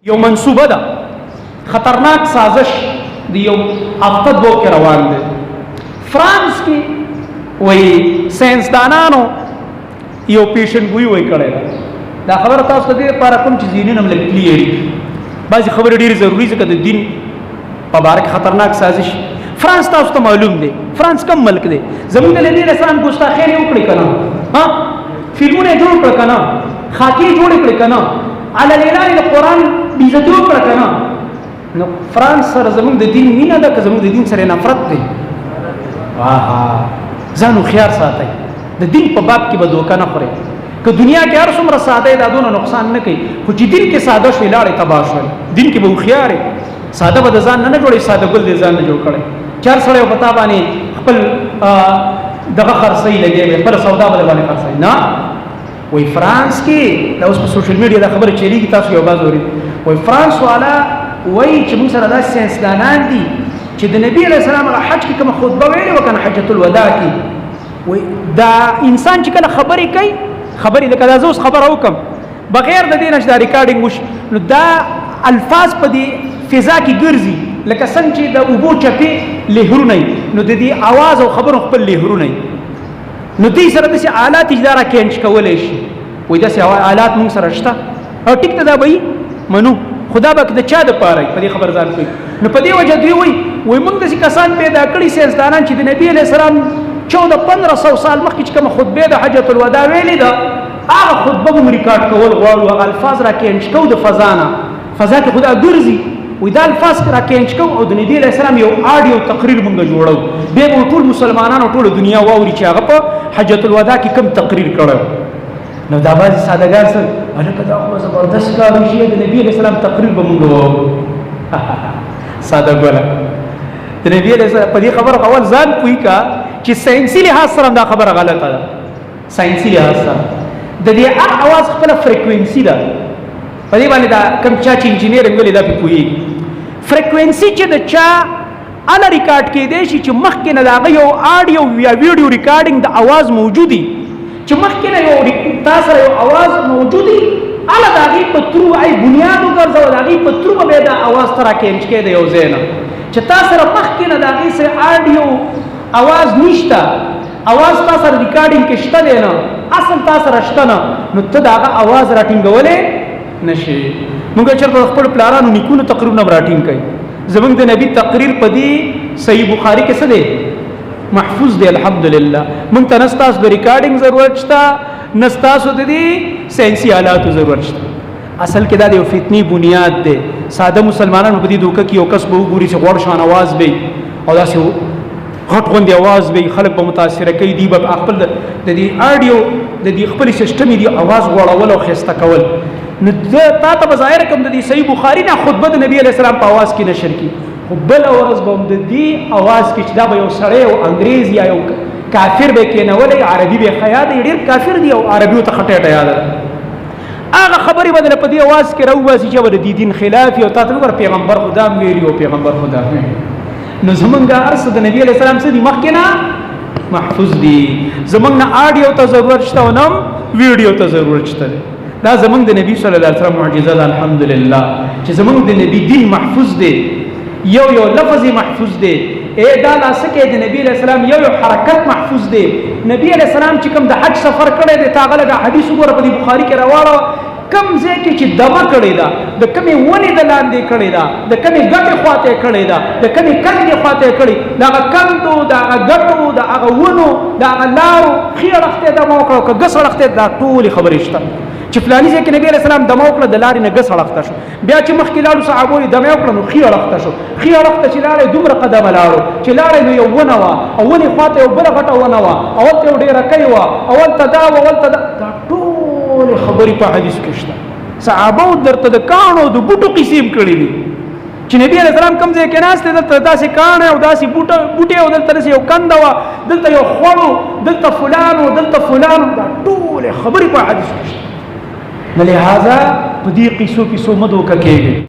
یو منصوبه ده، خطرناک سازش د یو هفته دوه کې روان دی. فرانس کې وایي ساینسدانانو یو پیشنګویي وایي کړی ده. دا خبره تاسو ته دې لپاره کوم چې ذهنونه هم لږ کلیر وي. بعضې خبرې ډېرې ضروري ځکه د دین په باره کې خطرناک سازش. فرانس تاسو ته معلوم دی فرانس کم ملک دی. زموږ د نبي علیه السلام ګستاخي یې وکړې که نه؟ فلمونه یې جوړ کړه که نه؟ خاکې یې جوړې کړې که نه؟ علی الاعلان د قرآن بېعزتي وکړه که نه؟ نو فرانس سره زموږ د دین مینه ده که زموږ د دین سره نفرت دی؟ ځان هوښیار ساتئ، د دین په باب کې به دوکه نه خورئ. که دنیا کې هر څومره ساده دا دونه نقصان نه کوي، خو چې دین کې ساده شوې لاړې تباه شول. دین کې به هوښیار یې، ساده به د ځان نه جوړوي، ساده ګل دې ځان نه جوړ کړی. چې هر سړی په تا باندې خپل دغه خرڅوي لګیا وي، خپله سودا به د باندې خرڅوي. نه، وایي فرانس کې دا اوس په سوشل میډیا دا خبره چلیږي، تاسو یو باز اورئ. وایي فرانس والا وایي چې موږ سره داسې ساینسدانان دي چې د نبي علیه السلام هغه حج کې کومه خطبه ویلې وه که نه حجة الوداع کې، وایي دا انسان چې کله خبرې کوي، خبرې لکه دا زه اوس خبره وکړم بغیر د دې نه چې دا ریکارډینګ وشي، نو دا الفاظ په دې فضا کې ګرځي لکه څنګه چې د اوبو چپې لهرونه وي، نو د دې اواز او خبرو خپل لهرونه وي. نو دوی سره داسې آلات چې دا راکینچ کولی شي. وایي داسې آلات موږ سره شته او ټیک ته دا به منو، خدا به د چا دپاره په دې خبر ځان کوي. نو په دې وجه دوی وایي موږ داسې کسان پیدا کړي ساینسدانان چې د نبي علیه السلام 1400 سال مخکې چې کومه خطبې د حجة الوداع ویلې ده، هغه خطبه به مو ریکارډ کول غواړو، هغه الفاظ راکینچ کوو د فضا نه. فضا کې خو دا ګرځي، وایي دا الفاظ راکینچ کوو او د نبي علیه السلام یو آډیو تقریر مونږ جوړو، بیا به ټول مسلمانانو ټوله دنیا واوري چې هغه په حجة الوداع کې کوم تقریر کړی. نو دا بعضې سادهګان څه هلکه دا خو زبردست کار وشي، د نبي علیه السلام تقریر به مونږ واورو. ساده ګوله د نبي علیه السلام په دې خبره اول ځان پوهي که چې ساینسي لحاظ سره دا خبره غلطه ده. ساینسي لحاظ سره د دې هر اواز خپله فریکوینسي ده. په دې باندې دا کوم چا چې انجینیرنګ ولې دا پې پوهېږي. فریکوینسي چې د چا هله ریکارډ کېدی شي چې مخکې نه د هغه یو آډیو یا ویډیو ریکارډینګ د اواز موجودي، چې مخکې نه یو تا سره یو اواز موجودي، هله د هغې په ترو ای بنیاد وګرځوه، د هغې په ترو به بیا دا اواز ته راکینچ کېده یو ځای نه. چې تا سره مخکې نه د هغې سره آډیو اواز نشته، اواز تا سره ریکارډینګ کې شته دی نه، اصل تا سره شته نه، نو ته د هغه اواز راټینګولی نشي. موږ چېرته د خپلو پلارانو نیکونو تقریرونه هم راټینګ کوي. زموږ د نبي تقریر په دې صحیح بخاري کې څه دی؟ محفوظ دی الحمدلله. موږ ته نه ستاسو د ریکارډینګ ضرورت شته، نه ستاسو د دې ساینسي آلاتو ضرورت شته. اصل کې دا د یو فتنې بنیاد دی. ساده مسلمانانو په دې دوکه کې یو کس به وګوري چې غوړ شان اواز به او داسې غټ غوندې اواز به خلک به متاثره کوي، دوی به خپل د دې آډیو د دې خپلې سیسټم یې د اواز غوړول او ښایسته کول. نو تا ته به ظاهر کوم د دې صحیح بخاري نه خطبه د نبي علیه السلام په اواز کې نشر کړي، خو بله ورځ به هم د دې اواز کې چې دا به یو سړی او انګریز یا یو کافر به کېنولی، عربي به ښه یاده، ډېر کافر دی او عربي ورته ښه ټیټه یاده ده. هغه خبرې به دله په دې اواز کې راوباسي چې به د دې دین خلاف وي او تا ته وګوره پیغمبر خدا هم ویلي او پیغمبر خدا هم ویلي. نو زمونږ هر څه د نبي علیه السلام څه دي مخکې نه محفوظ دي. زمونږ نه آډیو ته ضرورت شته او نه هم ویډیو ته ضرورت شته. دا زمونږ د نبي صلی الله علیه وسلم معجزه ده الحمدلله چې زمونږ د نبي دین محفوظ دی، یو یو لفظ محفوظ دی. دا لاسکه د نبی علیہ السلام یو حرکت محفوظ دی. نبی علیہ السلام چې کوم د حج سفر کړی دی، تا هغه حدیث وګوره په دې بخاري کې راواړه، کم ځای کې چې دمه کړې ده، د کمې ونې د لاندې کړې ده، د کمې ګټې خواته یې کړې ده، د کمې کندې خواته یې کړې، د هغه کندو، د هغه ګټو، د هغه ونو، د هغه لارو ښي اړخ ته یې دمه وکړه او که ګس اړخ ته دا ټولې خبرې شته چې فلاني ځای کې نبي علیه السلام دمه وکړه، د لارې نه ګس اړخ ته شو. بیا چې مخکې لاړو صحابو یې دمه وکړه نو ښي اړخ ته شو. ښي اړخ ته چې لاړی دومره قدمه لاړو چې لاړی نو یو ونه وه او ونې خواته یو بله غټه ونه وه، اول ته یو ډېرکۍ وه، اول ته دا وه، اول ته دا ټولې خبرې په حدیث کې شته. صحابو درته د کاڼو د بوټو قصې هم کړي دي چې نبي علیه السلام کوم ځای کې ناست دی، دلته داسې کاڼی او داسې بوټی او دلته داسې یو کنده وه، دلته یو خوړ و، دلته فلان و، دلته فلان و، دا ټولې خبرې په حدیث کې شته. نو لہذا په دې قصو مه دوکه کېږئ.